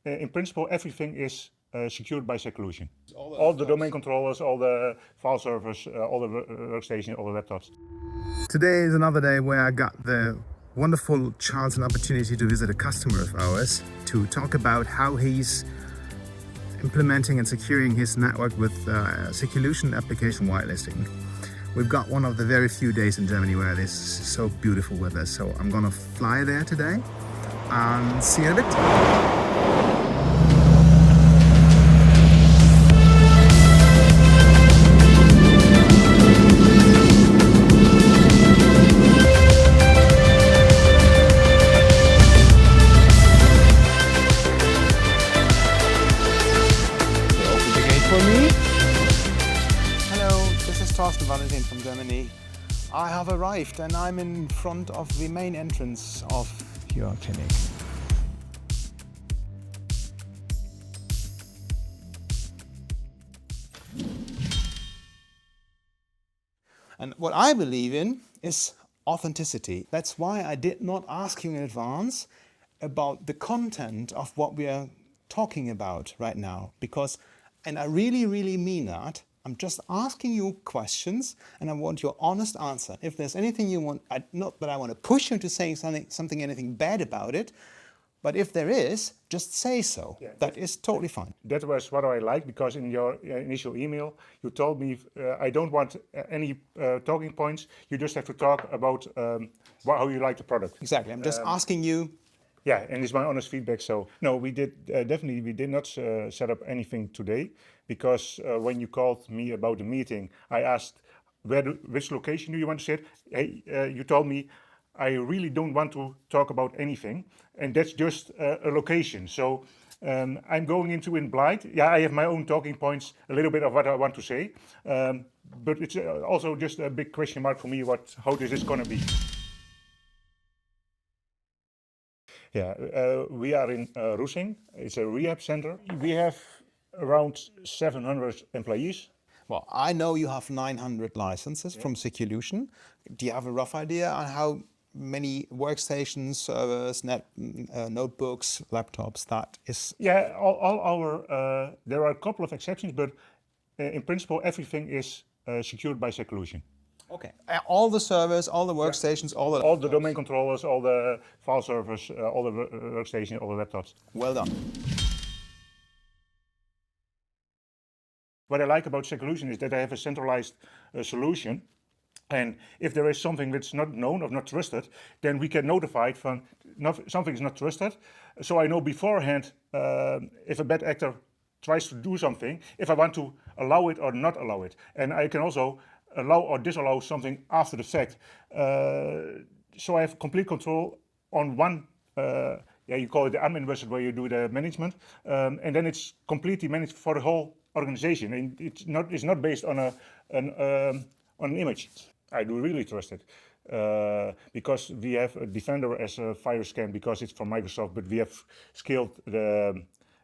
In principle, everything is secured by SecuLution. All the domain controllers, all the file servers, all the workstations, all the laptops. Today is another day where I got the wonderful chance and opportunity to visit a customer of ours to talk about how he's implementing and securing his network with SecuLution Application Whitelisting. We've got one of the very few days in Germany where it is so beautiful weather, so I'm gonna fly there today and see you in a bit. Revalidatiecentrum from Germany. I have arrived and I'm in front of the main entrance of your clinic. And what I believe in is authenticity. That's why I did not ask you in advance about the content of what we are talking about right now, because, and I really mean that, I'm just asking you questions and I want your honest answer. If there's anything you want, not that I want to push you to saying anything bad about it, but if there is, just say so. Yeah, that is totally fine. That was what I like, because in your initial email, you told me I don't want any talking points. You just have to talk about how you like the product. Exactly. I'm just asking you. Yeah, and it's my honest feedback. So no, we did we did not set up anything today, because when you called me about the meeting, I asked which location do you want to sit. Hey, you told me I really don't want to talk about anything, and that's just a location. So I'm going into in blind. Yeah, I have my own talking points, a little bit of what I want to say, but it's also just a big question mark for me. How this is going to be. Yeah, we are in Roessingh. It's a rehab center. We have around 700 employees. Well, I know you have 900 licenses from SecuLution. Do you have a rough idea on how many workstations, servers, notebooks, laptops that is? Yeah, all our, there are a couple of exceptions, but in principle, everything is secured by SecuLution. Okay. All the servers, all the workstations, yeah. All the domain controllers, all the file servers, all the workstations, all the laptops. Well done. What I like about SecuLution is that I have a centralized solution, and if there is something that's not known or not trusted, then we get notified from something is not trusted. So I know beforehand if a bad actor tries to do something, if I want to allow it or not allow it. And I can also allow or disallow something after the fact. So I have complete control on one, you call it the unabridged, where you do the management, and then it's completely managed for the whole organization, and it's not based on an image. I do really trust it, because we have a Defender as a fire scan, because it's from Microsoft, but we have scaled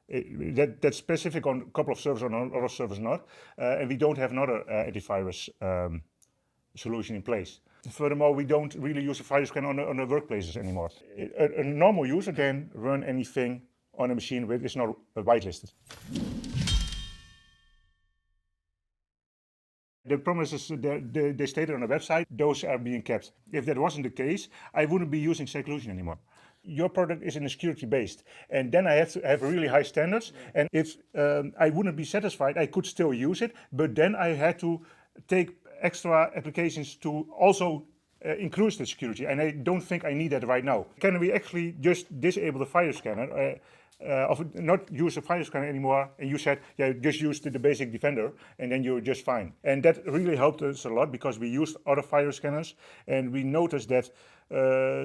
that's specific on a couple of servers, on other servers not, and we don't have another antivirus solution in place. Furthermore, we don't really use a fire scan on the workplaces anymore. A normal user can run anything on a machine which is not whitelisted. The promises they stated on the website, those are being kept. If that wasn't the case, I wouldn't be using SecuLution anymore. Your product is in a security based, and then I have to have really high standards. And if I wouldn't be satisfied, I could still use it, but then I had to take extra applications to also increase the security, and I don't think I need that right now. Can we actually just disable the fire scanner? Of not use a fire scanner anymore, and you said, yeah, just use the basic Defender, and then you're just fine. And that really helped us a lot, because we used other fire scanners, and we noticed that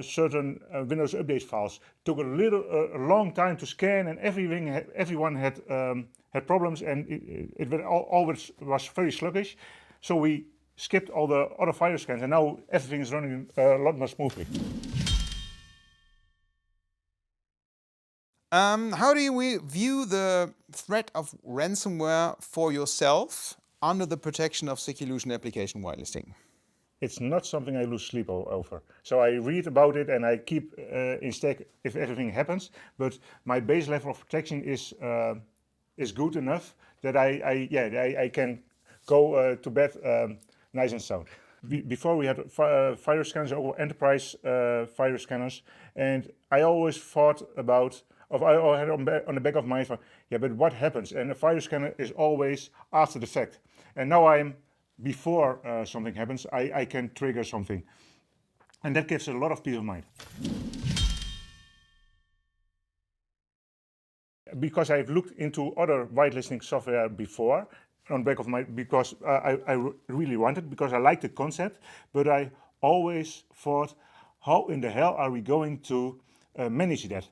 certain Windows Update files took a long time to scan, and everyone had problems, and it always was very sluggish. So we skipped all the other fire scans, and now everything is running a lot more smoothly. How do you view the threat of ransomware for yourself under the protection of SecuLution Application Whitelisting? it's not something I lose sleep over. So I read about it and I keep in stack if everything happens. But my base level of protection is good enough that I can go to bed nice and sound. Before we had fire scanners or enterprise fire scanners, and I always thought about, I had on the back of my mind, yeah, but what happens? And a fire scanner is always after the fact. And now I'm before something happens, I can trigger something, and that gives a lot of peace of mind. Because I've looked into other whitelisting software before, on back of my, because I really wanted, because I like the concept, but I always thought, how in the hell are we going to manage that?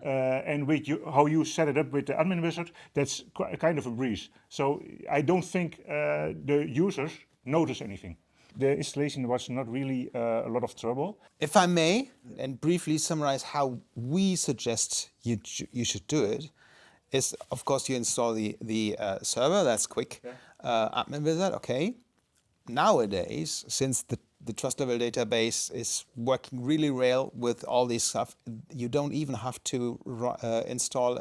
And with how you set it up with the admin wizard, that's kind of a breeze. So I don't think the users notice anything. The installation was not really a lot of trouble. If I may, and briefly summarize how we suggest you should do it, is of course you install the server, that's quick. Yeah. Admin wizard, okay. Nowadays, since the trust level database is working really well with all this stuff, you don't even have to install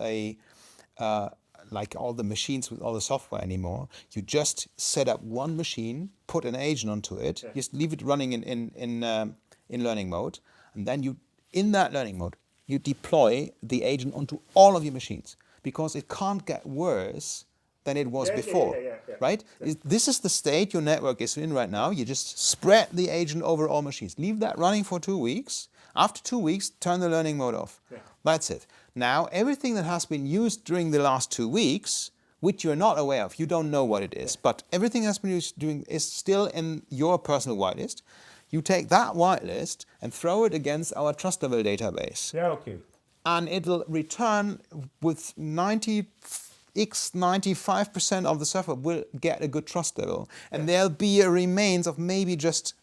like all the machines with all the software anymore. You just set up one machine, put an agent onto it, just leave it running in learning mode, and then you, in that learning mode, you deploy the agent onto all of your machines, because it can't get worse than it was before, right? Yeah. This is the state your network is in right now. You just spread the agent over all machines. Leave that running for 2 weeks. After 2 weeks, turn the learning mode off. Yeah. That's it. Now, everything that has been used during the last 2 weeks, which you're not aware of, you don't know what it is, but everything that's been used doing is still in your personal whitelist. You take that whitelist and throw it against our trust level database. Yeah, okay. And it'll return with 95% of the server will get a good trust level. And there'll be a remains of maybe just,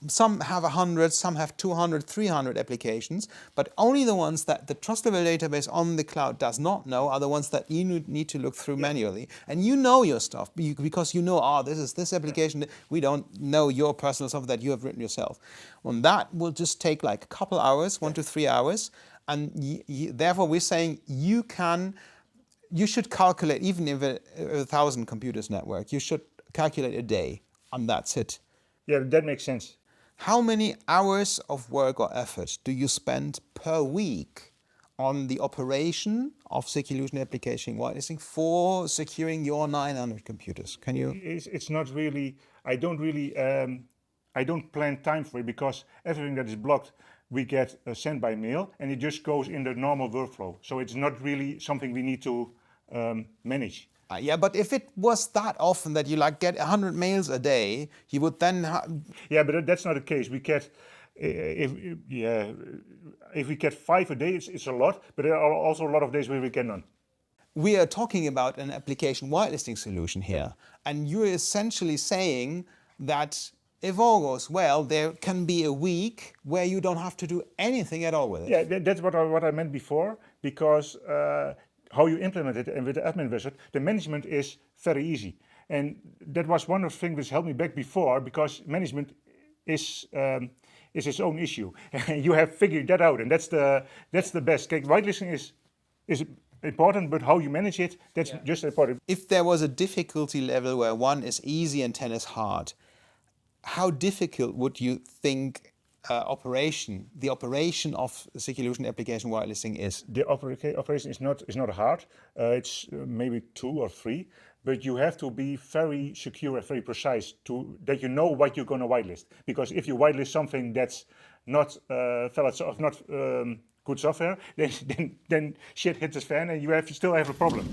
some have 100, some have 200, 300 applications, but only the ones that the trust level database on the cloud does not know are the ones that you need to look through manually. And you know your stuff because you know, this is this application. We don't know your personal software that you have written yourself. And that will just take like a couple hours, 1 to 3 hours. And therefore we're saying you should calculate, even if a 1,000 computers network, you should calculate a day, and that's it. Yeah, that makes sense. How many hours of work or effort do you spend per week on the operation of SecuLution Application Whitelisting for securing your 900 computers? Can you? It's not really, I don't plan time for it, because everything that is blocked, we get sent by mail, and it just goes in the normal workflow. So it's not really something we need to manage. Yeah, but if it was that often that you get 100 mails a day, you would then Yeah, but that's not the case. We get, if we get 5 a day, it's a lot, but there are also a lot of days where we get none. We are talking about an application whitelisting solution here, and you're essentially saying that if all goes well, there can be a week where you don't have to do anything at all with it. Yeah, that's what I meant before, because how you implement it, and with the admin wizard, the management is very easy. And that was one of the things which held me back before, because management is its own issue. You have figured that out, and that's the best. Whitelisting is important, but how you manage it, that's just important. If there was a difficulty level where 1 is easy and 10 is hard, how difficult would you think the operation of SecuLution Application Whitelisting is? The operation is not hard. It's maybe 2 or 3, but you have to be very secure and very precise that you know what you're going to whitelist. Because if you whitelist something that's not good software, then shit hits the fan, and you still have a problem.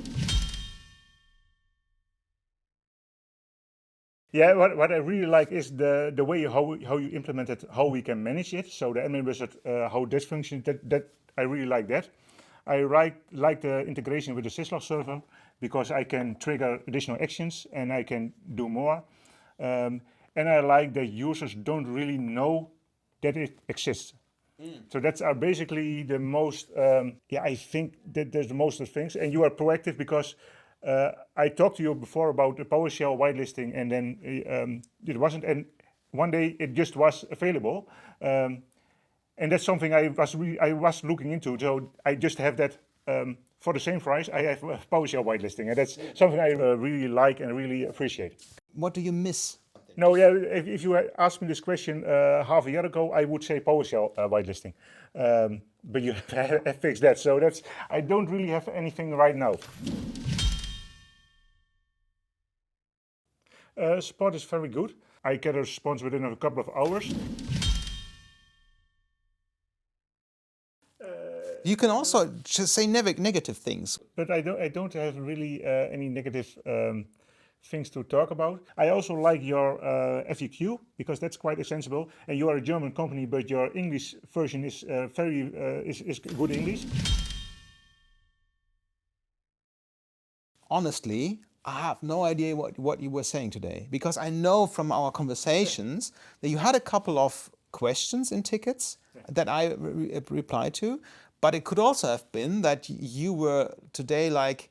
Yeah, what I really like is the way how you implement it, how we can manage it. So the admin wizard, how this functions, that I really like that. I like the integration with the syslog server, because I can trigger additional actions and I can do more. And I like that users don't really know that it exists. So that's basically the most, I think that there's the most of things. And you are proactive, because I talked to you before about the PowerShell whitelisting, and then it wasn't. And one day it just was available. And that's something I was looking into. So I just have that for the same price. I have PowerShell whitelisting, and that's something I really like and really appreciate. What do you miss? No, yeah. If you had asked me this question half a year ago, I would say PowerShell whitelisting. But you have fixed that, so that's. I don't really have anything right now. Support is very good. I get a response within a couple of hours. You can also just say negative things. But I don't have really any negative things to talk about. I also like your FAQ because that's quite sensible. And you are a German company, but your English version is is good English. Honestly, I have no idea what you were saying today, because I know from our conversations that you had a couple of questions in tickets that I replied to, but it could also have been that you were today like,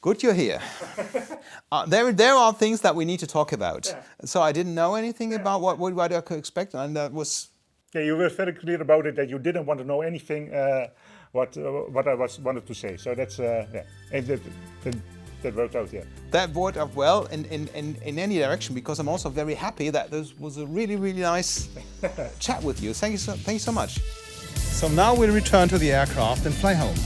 good you're here. There are things that we need to talk about. Yeah. So I didn't know anything about what I could expect, and that was... Yeah, you were very clear about it, that you didn't want to know anything what I wanted to say. So that's, yeah, and that worked out, yeah. That worked out well in any direction, because I'm also very happy that this was a really, really nice chat with you. Thank you so much. So now we'll return to the aircraft and fly home.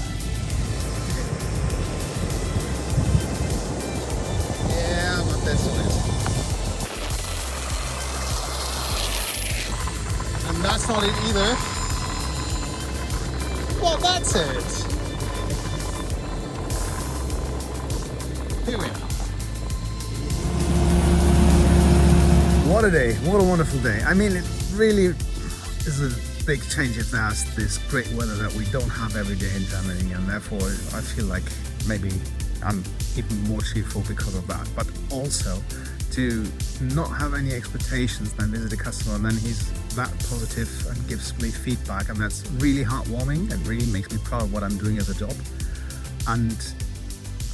Yeah, but that's it. And that's not it either. Well, that's it. Here we are. What a day, what a wonderful day. I mean, it really is a big change if there's this great weather that we don't have every day in Germany, and therefore I feel like maybe I'm even more cheerful because of that. But also to not have any expectations, then visit a customer and then he's that positive and gives me feedback, and that's really heartwarming and really makes me proud of what I'm doing as a job, and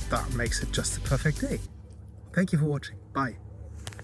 that makes it just a perfect day. Thank you for watching. Bye.